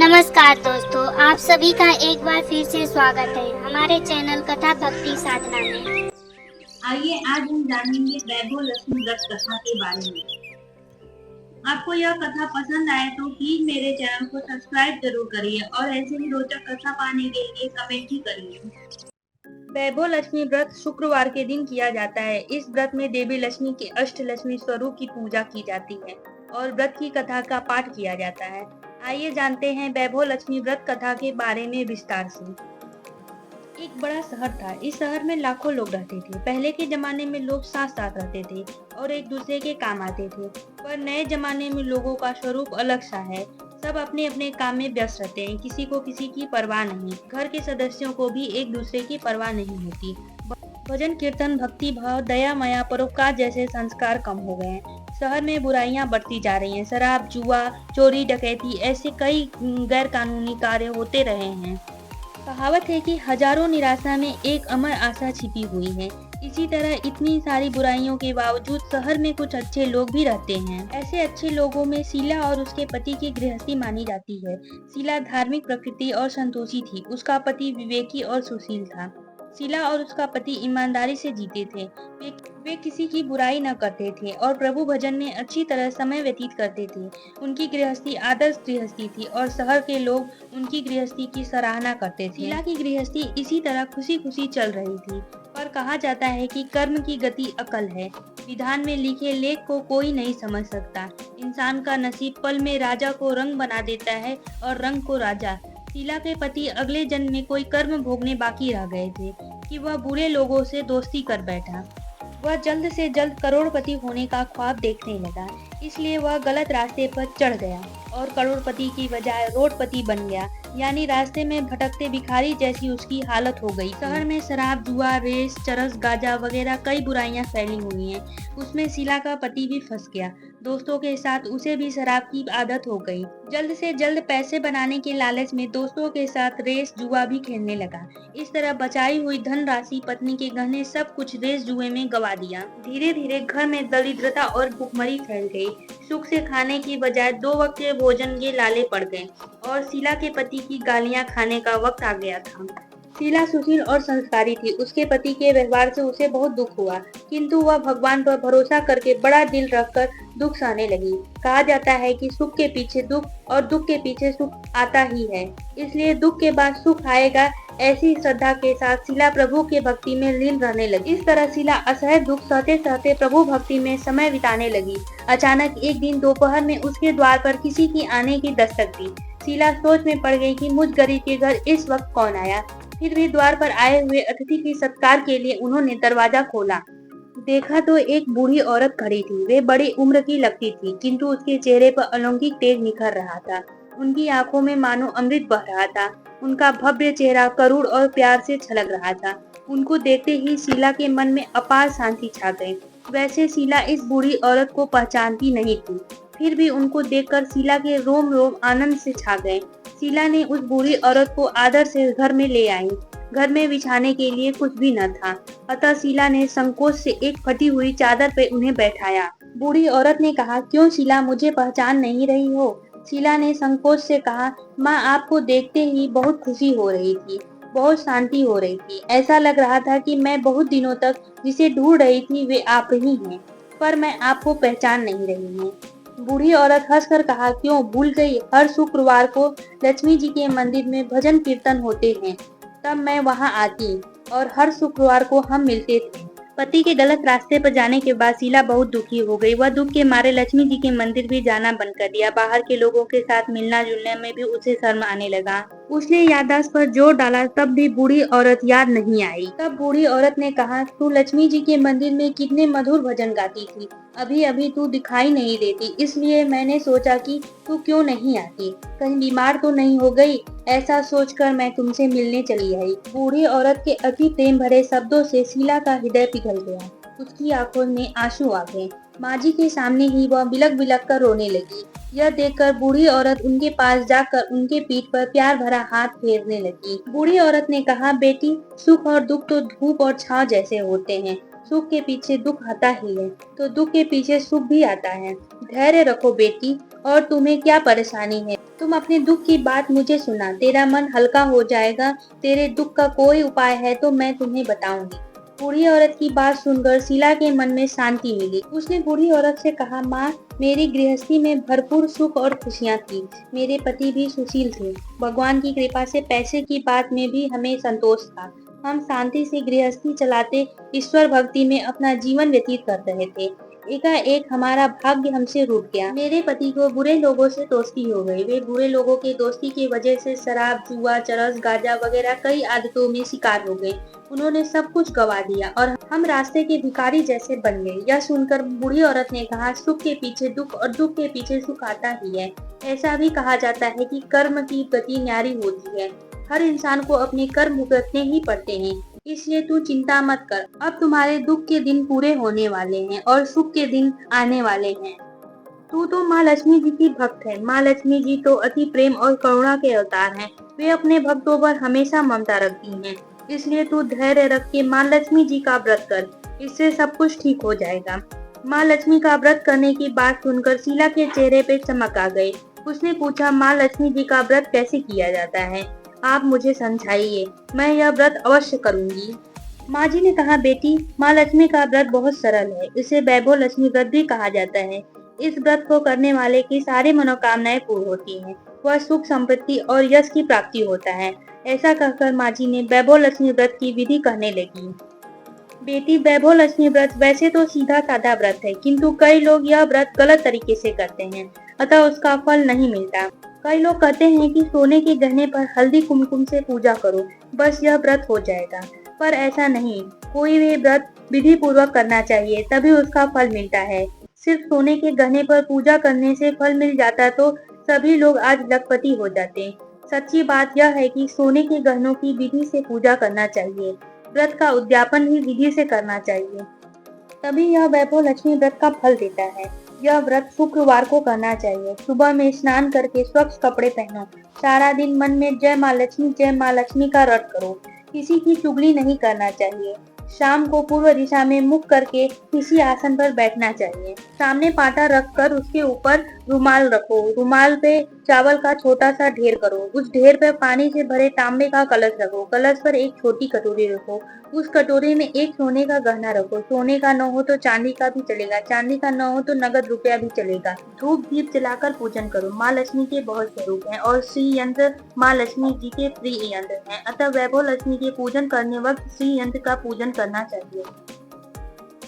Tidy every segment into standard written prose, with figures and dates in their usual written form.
नमस्कार दोस्तों, आप सभी का एक बार फिर से स्वागत है हमारे चैनल कथा भक्ति साधना में। आइए आज हम जानेंगे वैभव लक्ष्मी व्रत कथा के बारे में। आपको यह कथा पसंद आए तो प्लीज मेरे चैनल को सब्सक्राइब जरूर करिए और ऐसे ही रोचक कथा पाने के लिए कमेंट भी करिए। वैभव लक्ष्मी व्रत शुक्रवार के दिन किया जाता है। इस व्रत में देवी लक्ष्मी के अष्ट लक्ष्मी स्वरूप की पूजा की जाती है और व्रत की कथा का पाठ किया जाता है। आइए जानते हैं वैभव लक्ष्मी व्रत कथा के बारे में विस्तार से। एक बड़ा शहर था। इस शहर में लाखों लोग रहते थे। पहले के जमाने में लोग साथ साथ रहते थे और एक दूसरे के काम आते थे, पर नए जमाने में लोगों का स्वरूप अलग सा है। सब अपने अपने काम में व्यस्त रहते हैं, किसी को किसी की परवाह नहीं। घर के सदस्यों को भी एक दूसरे की परवाह नहीं होती। भजन कीर्तन, भक्ति भाव, दया माया, परोपकार जैसे संस्कार कम हो गए हैं। शहर में बुराइयां बढ़ती जा रही हैं। शराब, जुआ, चोरी, डकैती ऐसे कई गैर कानूनी कार्य होते रहे हैं। कहावत है कि हजारों निराशा में एक अमर आशा छिपी हुई है। इसी तरह इतनी सारी बुराइयों के बावजूद शहर में कुछ अच्छे लोग भी रहते हैं। ऐसे अच्छे लोगों में शीला और उसके पति की गृहस्थी मानी जाती है। शीला धार्मिक प्रकृति और संतोषी थी। उसका पति विवेकी और सुशील था। शीला और उसका पति ईमानदारी से जीते थे। वे किसी की बुराई न करते थे और प्रभु भजन में अच्छी तरह समय व्यतीत करते थे। उनकी गृहस्थी आदर्श गृहस्थी थी और शहर के लोग उनकी गृहस्थी की सराहना करते थे। शीला की गृहस्थी इसी तरह खुशी खुशी चल रही थी, पर कहा जाता है कि कर्म की गति अकल है। विधान में लिखे लेख को कोई नहीं समझ सकता। इंसान का नसीब पल में राजा को रंग बना देता है और रंग को राजा। शीला के पति अगले जन्म में कोई कर्म भोगने बाकी रह गए थे कि वह बुरे लोगों से दोस्ती कर बैठा। वह जल्द से जल्द करोड़पति होने का ख्वाब देखने लगा, इसलिए वह गलत रास्ते पर चढ़ गया और करोड़पति की बजाय रोडपति बन गया, यानी रास्ते में भटकते भिखारी जैसी उसकी हालत हो गई। शहर में शराब, जुआ, रेस, चरस, गांजा वगैरह कई बुराइयां फैली हुई हैं। उसमें शीला का पति भी फंस गया। दोस्तों के साथ उसे भी शराब की आदत हो गई। जल्द से जल्द पैसे बनाने के लालच में दोस्तों के साथ रेस, जुआ भी खेलने लगा। इस तरह बचाई हुई धनराशि, पत्नी के गहने सब कुछ रेस जुए में गवा दिया। धीरे धीरे घर में दरिद्रता और भुखमरी फैल गई। सुख से खाने की बजाय 2 वक्त के भोजन के लाले पड़ गए और शीला के पति की गालियां खाने का वक्त आ गया था। शीला सुशील और संस्कारी थी। उसके पति के व्यवहार से उसे बहुत दुख हुआ, किंतु वह भगवान पर भरोसा करके बड़ा दिल रखकर दुख सहने लगी। कहा जाता है कि सुख के पीछे दुख और दुख के पीछे सुख आता ही है, इसलिए दुख के बाद सुख आएगा। ऐसी श्रद्धा के साथ शीला प्रभु के भक्ति में लीन रहने लगी। इस तरह शीला असह्य दुख सहते सहते प्रभु भक्ति में समय बिताने लगी। अचानक एक दिन दोपहर में उसके द्वार पर किसी की आने की दस्तक दी। शीला सोच में पड़ गई कि मुझ गरीब के घर इस वक्त कौन आया। फिर भी द्वार पर आए हुए अतिथि की सत्कार के लिए उन्होंने दरवाजा खोला। देखा तो एक बूढ़ी औरत खड़ी थी। वे बड़ी उम्र की लगती थी, किंतु उसके चेहरे पर अलौकिक तेज निखर रहा था। उनकी आंखों में मानो अमृत बह रहा था। उनका भव्य चेहरा करुण और प्यार से छलक रहा था। उनको देखते ही शीला के मन में अपार शांति छा गई। वैसे शीला इस बूढ़ी औरत को पहचानती नहीं थी, फिर भी उनको देखकर शीला के रोम रोम आनंद से छा गए। शीला ने उस बूढ़ी औरत को आदर से घर में ले आई। घर में बिछाने के लिए कुछ भी न था, अतः शीला ने संकोच से एक फटी हुई चादर पे उन्हें बैठाया। बूढ़ी औरत ने कहा, क्यों शीला, मुझे पहचान नहीं रही हो? शीला ने संकोच से कहा, माँ, आपको देखते ही बहुत खुशी हो रही थी, बहुत शांति हो रही थी। ऐसा लग रहा था कि मैं बहुत दिनों तक जिसे ढूंढ रही थी वे आप ही हैं, पर मैं आपको पहचान नहीं रही हूँ। बूढ़ी औरत हंसकर कहा, क्यों भूल गई? हर शुक्रवार को लक्ष्मी जी के मंदिर में भजन कीर्तन होते हैं, तब मैं वहां आती और हर शुक्रवार को हम मिलते थे। पति के गलत रास्ते पर जाने के बाद शीला बहुत दुखी हो गई। वह दुख के मारे लक्ष्मी जी के मंदिर भी जाना बंद कर दिया। बाहर के लोगों के साथ मिलना जुलने में भी उसे शर्म आने लगा। उसने याददाश्त पर जोर डाला, तब भी बूढ़ी औरत याद नहीं आई। तब बूढ़ी औरत ने कहा, तू लक्ष्मी जी के मंदिर में कितने मधुर भजन गाती थी, अभी अभी तू दिखाई नहीं देती, इसलिए मैंने सोचा कि तू क्यों नहीं आती, कहीं बीमार तो नहीं हो गई। ऐसा सोचकर मैं तुमसे मिलने चली आई। बूढ़ी औरत के अति प्रेम भरे शब्दों से शीला का हृदय पिघल गया। उसकी आंखों में आंसू आ गए। माँ जी के सामने ही वह बिलक बिलक कर रोने लगी। यह देखकर बूढ़ी औरत उनके पास जाकर उनके पीठ पर प्यार भरा हाथ फेरने लगी। बूढ़ी औरत ने कहा, बेटी, सुख और दुख तो धूप और छांव जैसे होते हैं। सुख के पीछे दुख आता ही है, तो दुख के पीछे सुख भी आता है। धैर्य रखो बेटी, और तुम्हें क्या परेशानी है? तुम अपने दुख की बात मुझे सुना, तेरा मन हल्का हो जाएगा। तेरे दुख का कोई उपाय है तो मैं तुम्हें बताऊंगी। बूढ़ी औरत की बात सुनकर शीला के मन में शांति मिली। उसने बूढ़ी औरत से कहा, माँ, मेरी गृहस्थी में भरपूर सुख और खुशियाँ थी। मेरे पति भी सुशील थे। भगवान की कृपा से पैसे की बात में भी हमें संतोष था। हम शांति से गृहस्थी चलाते ईश्वर भक्ति में अपना जीवन व्यतीत कर रहे थे। एकाएक हमारा भाग्य हमसे रूठ गया। मेरे पति को बुरे लोगों से दोस्ती हो गई। वे बुरे लोगों के दोस्ती की वजह से शराब, जुआ, चरस, गांजा वगैरह कई आदतों में शिकार हो गए। उन्होंने सब कुछ गवा दिया और हम रास्ते के भिखारी जैसे बन गए। यह सुनकर बूढ़ी औरत ने कहा, सुख के पीछे दुख और दुख के पीछे सुख आता ही है। ऐसा भी कहा जाता है कि कर्म की गति न्यारी होती है। हर इंसान को अपने कर्म भुगतने ही पड़ते हैं। इसलिए तू चिंता मत कर। अब तुम्हारे दुख के दिन पूरे होने वाले हैं और सुख के दिन आने वाले हैं। तू तो माँ लक्ष्मी जी की भक्त है। माँ लक्ष्मी जी तो अति प्रेम और करुणा के अवतार हैं। वे अपने भक्तों पर हमेशा ममता रखती हैं। इसलिए तू धैर्य रख के माँ लक्ष्मी जी का व्रत कर। इससे सब कुछ ठीक हो जाएगा। माँ लक्ष्मी का व्रत करने की बात सुनकर शीला के चेहरे पे चमक आ गई। उसने पूछा, माँ लक्ष्मी जी का व्रत कैसे किया जाता है? आप मुझे समझाइए, मैं यह व्रत अवश्य करूंगी। माँ जी ने कहा, बेटी, माँ लक्ष्मी का व्रत बहुत सरल है। इसे वैभव लक्ष्मी व्रत भी कहा जाता है। इस व्रत को करने वाले की सारी मनोकामनाएं पूर्ण होती हैं। वह सुख, समृद्धि और यश की प्राप्ति होता है। ऐसा कहकर माँ जी ने वैभव लक्ष्मी व्रत की विधि कहने लगी। बेटी, वैभव लक्ष्मी व्रत वैसे तो सीधा साधा व्रत है, किंतु कई लोग यह व्रत गलत तरीके से करते हैं, अतः उसका फल नहीं मिलता। कई लोग कहते हैं कि सोने के गहने पर हल्दी कुमकुम से पूजा करो, बस यह व्रत हो जाएगा। पर ऐसा नहीं। कोई भी व्रत विधि पूर्वक करना चाहिए, तभी उसका फल मिलता है। सिर्फ सोने के गहने पर पूजा करने से फल मिल जाता तो सभी लोग आज लखपति हो जाते। सच्ची बात यह है कि सोने के गहनों की विधि से पूजा करना चाहिए। व्रत का उद्यापन भी विधि से करना चाहिए, तभी यह वैभव लक्ष्मी व्रत का फल देता है। यह व्रत शुक्रवार को करना चाहिए। सुबह में स्नान करके स्वच्छ कपड़े पहनो। सारा दिन मन में जय माँ लक्ष्मी का रट करो। किसी की चुगली नहीं करना चाहिए। शाम को पूर्व दिशा में मुख करके किसी आसन पर बैठना चाहिए। सामने पाटा रखकर उसके ऊपर रुमाल रखो। रुमाल पे चावल का छोटा सा ढेर करो। उस ढेर पर पानी से भरे तांबे का कलश रखो। कलश पर एक छोटी कटोरी रखो। उस कटोरी में एक सोने का गहना रखो। सोने का न हो तो चांदी का भी चलेगा। चांदी का न हो तो नगद रुपया भी चलेगा। धूप दीप जलाकर पूजन करो। माँ लक्ष्मी के बहुत स्वरूप हैं और श्री यंत्र माँ लक्ष्मी जी के प्रिय यंत्र हैं, अतः वैभव लक्ष्मी के पूजन करने वक्त श्री यंत्र का पूजन करना चाहिए।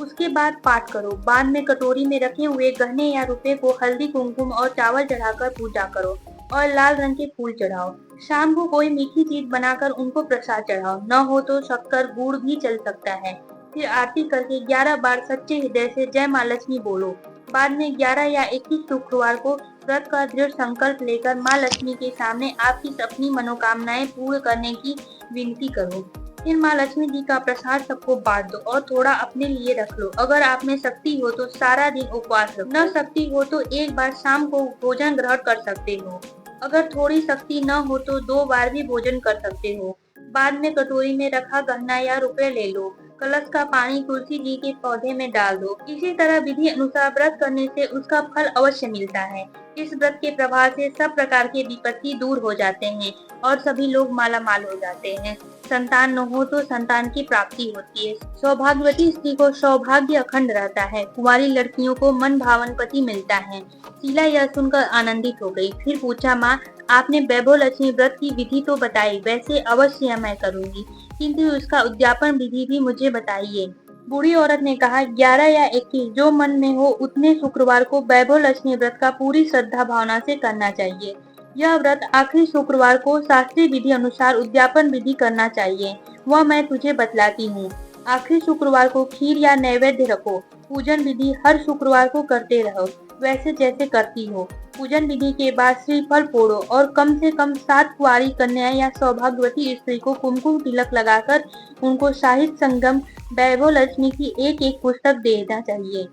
उसके बाद पाठ करो। बाद में कटोरी में रखे हुए गहने या रुपए को हल्दी, कुमकुम और चावल चढ़ाकर पूजा करो और लाल रंग के फूल चढ़ाओ। शाम को कोई मीठी चीज बनाकर उनको प्रसाद चढ़ाओ। न हो तो शक्कर, गुड़ भी चल सकता है। फिर आरती करके 11 बार सच्चे हृदय से जय माँ लक्ष्मी बोलो। बाद में 11 या 21 शुक्रवार को व्रत का दृढ़ संकल्प लेकर माँ लक्ष्मी के सामने आपकी अपनी मनोकामनाएं पूर्ण करने की विनती करो। फिर माँ लक्ष्मी जी का प्रसाद सबको बांट दो और थोड़ा अपने लिए रख लो। अगर आप में शक्ति हो तो सारा दिन उपवास रखो। न शक्ति हो तो एक बार शाम को भोजन ग्रहण कर सकते हो। अगर थोड़ी शक्ति न हो तो 2 बार भी भोजन कर सकते हो। बाद में कटोरी में रखा गहना या रुपए ले लो। कलश का पानी तुलसी जी के पौधे में डाल दो। इसी तरह विधि अनुसार व्रत करने से उसका फल अवश्य मिलता है। इस व्रत के प्रभाव से सब प्रकार के विपत्ति दूर हो जाते हैं और सभी लोग मालामाल हो जाते हैं। संतान न हो तो संतान की प्राप्ति होती है। सौभाग्यवती स्त्री को सौभाग्य अखंड रहता है। कुंवारी लड़कियों को मन भावन पति मिलता है। शीला यह सुनकर आनंदित हो गई। फिर पूछा, माँ, आपने वैभव लक्ष्मी व्रत की विधि तो बताई, वैसे अवश्य मैं करूंगी, किंतु उसका उद्यापन विधि भी मुझे बताइए। बूढ़ी औरत ने कहा, 11 या 21 जो मन में हो उतने शुक्रवार को वैभव लक्ष्मी व्रत का पूरी श्रद्धा भावना से करना चाहिए। यह व्रत आखिरी शुक्रवार को शास्त्रीय विधि अनुसार उद्यापन विधि करना चाहिए। वह मैं तुझे बतलाती हूँ। आखिरी शुक्रवार को खीर या नैवेद्य रखो। पूजन विधि हर शुक्रवार को करते रहो, वैसे जैसे करती हो। पूजन विधि के बाद श्रीफल फोड़ो और कम से कम 7 कुंवारी कन्या या सौभाग्यवती स्त्री को कुमकुम तिलक लगाकर उनको साहित्य संगम वैभव लक्ष्मी की एक पुस्तक देना चाहिए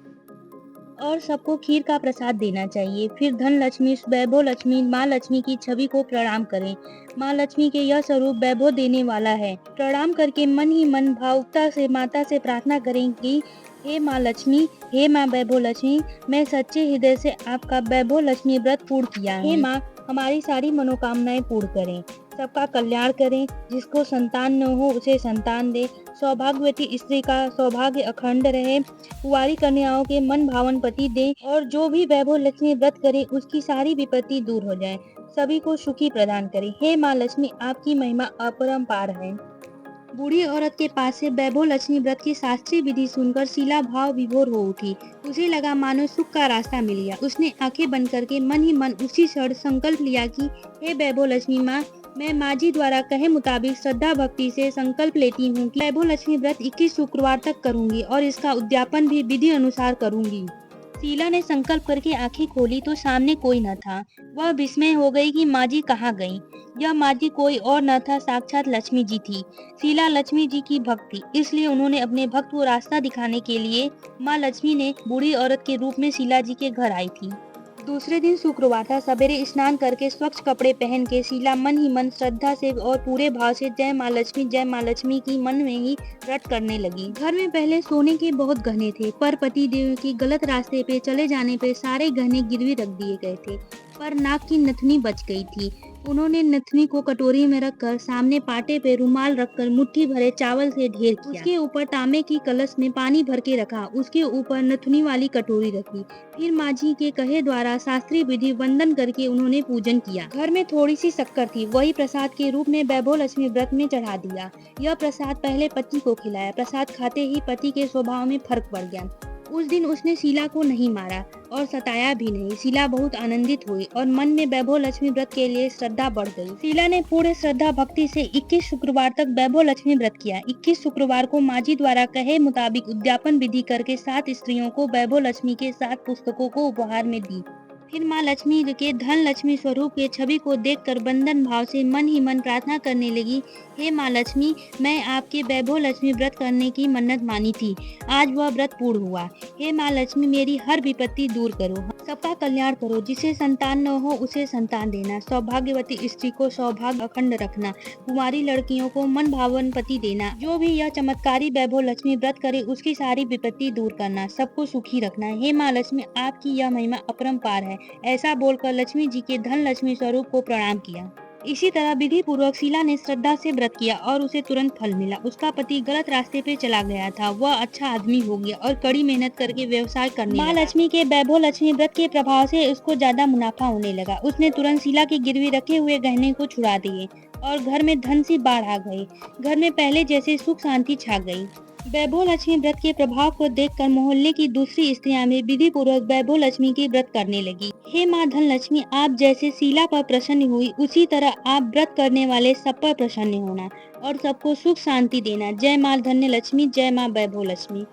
और सबको खीर का प्रसाद देना चाहिए। फिर धन लक्ष्मी, वैभव लक्ष्मी, माँ लक्ष्मी की छवि को प्रणाम करें। माँ लक्ष्मी के यह स्वरूप वैभव देने वाला है। प्रणाम करके मन ही मन भावुकता से माता से प्रार्थना करें कि हे माँ लक्ष्मी, हे माँ वैभव लक्ष्मी, मैं सच्चे हृदय से आपका वैभव लक्ष्मी व्रत पूर्ण किया है। हे माँ, हमारी सारी मनोकामनाएं पूर्ण करें, सबका कल्याण करें, जिसको संतान न हो उसे संतान दे, सौभाग्यवती स्त्री का सौभाग्य अखंड रहे, कुंवारी कन्याओं के मन भावन पति दे और जो भी वैभव लक्ष्मी व्रत करे उसकी सारी विपत्ति दूर हो जाए, सभी को सुखी प्रदान करे। हे माँ लक्ष्मी, आपकी महिमा अपरंपार है। बूढ़ी औरत के पास से वैभव लक्ष्मी व्रत की शास्त्रीय विधि सुनकर शीला भाव विभोर हो उठी। उसे लगा मानो सुख का रास्ता मिल गया। उसने आंखें बंद करके मन ही मन उसी क्षण संकल्प लिया कि हे वैभव लक्ष्मी माँ, मैं माँ जी द्वारा कहे मुताबिक श्रद्धा भक्ति से संकल्प लेती हूँ कि वैभव लक्ष्मी व्रत 21 शुक्रवार तक करूंगी और इसका उद्यापन भी विधि अनुसार करूंगी। शीला ने संकल्प करके आंखें खोली तो सामने कोई न था। वह विस्मय हो गई कि माँ जी कहाँ गई। यह माँ जी कोई और न था, साक्षात लक्ष्मी जी थी। शीला लक्ष्मी जी की भक्त थी, इसलिए उन्होंने अपने भक्त को रास्ता दिखाने के लिए माँ लक्ष्मी ने बूढ़ी औरत के रूप में शीला जी के घर आई थी। दूसरे दिन शुक्रवार था। सवेरे स्नान करके स्वच्छ कपड़े पहन के शीला मन ही मन श्रद्धा से और पूरे भाव से जय माँ लक्ष्मी की मन में ही व्रत करने लगी। घर में पहले सोने के बहुत गहने थे, पर पति देव के गलत रास्ते पे चले जाने पे सारे गहने गिरवी रख दिए गए थे, पर नाक की नथनी बच गई थी। उन्होंने नथनी को कटोरी में रखकर सामने पाटे पे रुमाल रखकर मुट्ठी भरे चावल से ढेर किया। उसके ऊपर तांबे की कलश में पानी भर के रखा, उसके ऊपर नथनी वाली कटोरी रखी। फिर माँ जी के कहे द्वारा शास्त्रीय विधि वंदन करके उन्होंने पूजन किया। घर में थोड़ी सी शक्कर थी, वही प्रसाद के रूप में वैभव लक्ष्मी व्रत में चढ़ा दिया। यह प्रसाद पहले पति को खिलाया। प्रसाद खाते ही पति के स्वभाव में फर्क पड़ गया। उस दिन उसने शीला को नहीं मारा और सताया भी नहीं। शीला बहुत आनंदित हुई और मन में वैभव लक्ष्मी व्रत के लिए श्रद्धा बढ़ गई। शीला ने पूरे श्रद्धा भक्ति से 21 शुक्रवार तक वैभव लक्ष्मी व्रत किया। 21 शुक्रवार को माँ जी द्वारा कहे मुताबिक उद्यापन विधि करके 7 स्त्रियों को वैभव लक्ष्मी के 7 पुस्तकों को उपहार में दी। फिर माँ लक्ष्मी के धन लक्ष्मी स्वरूप के छवि को देखकर बंधन भाव से मन ही मन प्रार्थना करने लगी, हे माँ लक्ष्मी, मैं आपके वैभव लक्ष्मी व्रत करने की मन्नत मानी थी, आज वह व्रत पूर्ण हुआ। हे माँ लक्ष्मी, मेरी हर विपत्ति दूर करो, सबका कल्याण करो, जिसे संतान न हो उसे संतान देना, सौभाग्यवती स्त्री को सौभाग्य अखंड रखना, कुंवारी लड़कियों को मन भावन पति देना, जो भी यह चमत्कारी वैभव लक्ष्मी व्रत करे उसकी सारी विपत्ति दूर करना, सबको सुखी रखना। हे माँ लक्ष्मी, आपकी यह महिमा अपरंपार है। ऐसा बोलकर लक्ष्मी जी के धन लक्ष्मी स्वरूप को प्रणाम किया। इसी तरह विधि पूर्वक शीला ने श्रद्धा से व्रत किया और उसे तुरंत फल मिला। उसका पति गलत रास्ते पे चला गया था, वह अच्छा आदमी हो गया और कड़ी मेहनत करके व्यवसाय करने लगा। माँ लक्ष्मी के वैभव लक्ष्मी व्रत के प्रभाव से उसको ज्यादा मुनाफा होने लगा। उसने तुरंत शीला की गिरवी रखे हुए गहने को छुड़ा दिए और घर में धन सी बाढ़ आ गई। घर में पहले जैसे सुख शांति छा गई। वैभव लक्ष्मी व्रत के प्रभाव को देखकर मोहल्ले की दूसरी स्त्रियां भी विधि पूर्वक वैभव लक्ष्मी की व्रत करने लगी। हे माँ धन लक्ष्मी, आप जैसे शीला पर प्रसन्न हुई उसी तरह आप व्रत करने वाले सब पर प्रसन्न होना और सबको सुख शांति देना। जय माँ धन्य लक्ष्मी, जय माँ वैभव लक्ष्मी।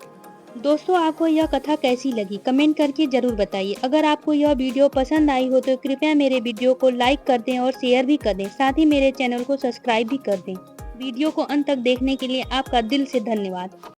दोस्तों, आपको यह कथा कैसी लगी कमेंट करके जरूर बताइए। अगर आपको यह वीडियो पसंद आई हो तो कृपया मेरे वीडियो को लाइक कर दें और शेयर भी कर दें, साथ ही मेरे चैनल को सब्सक्राइब भी कर दें। वीडियो को अंत तक देखने के लिए आपका दिल से धन्यवाद।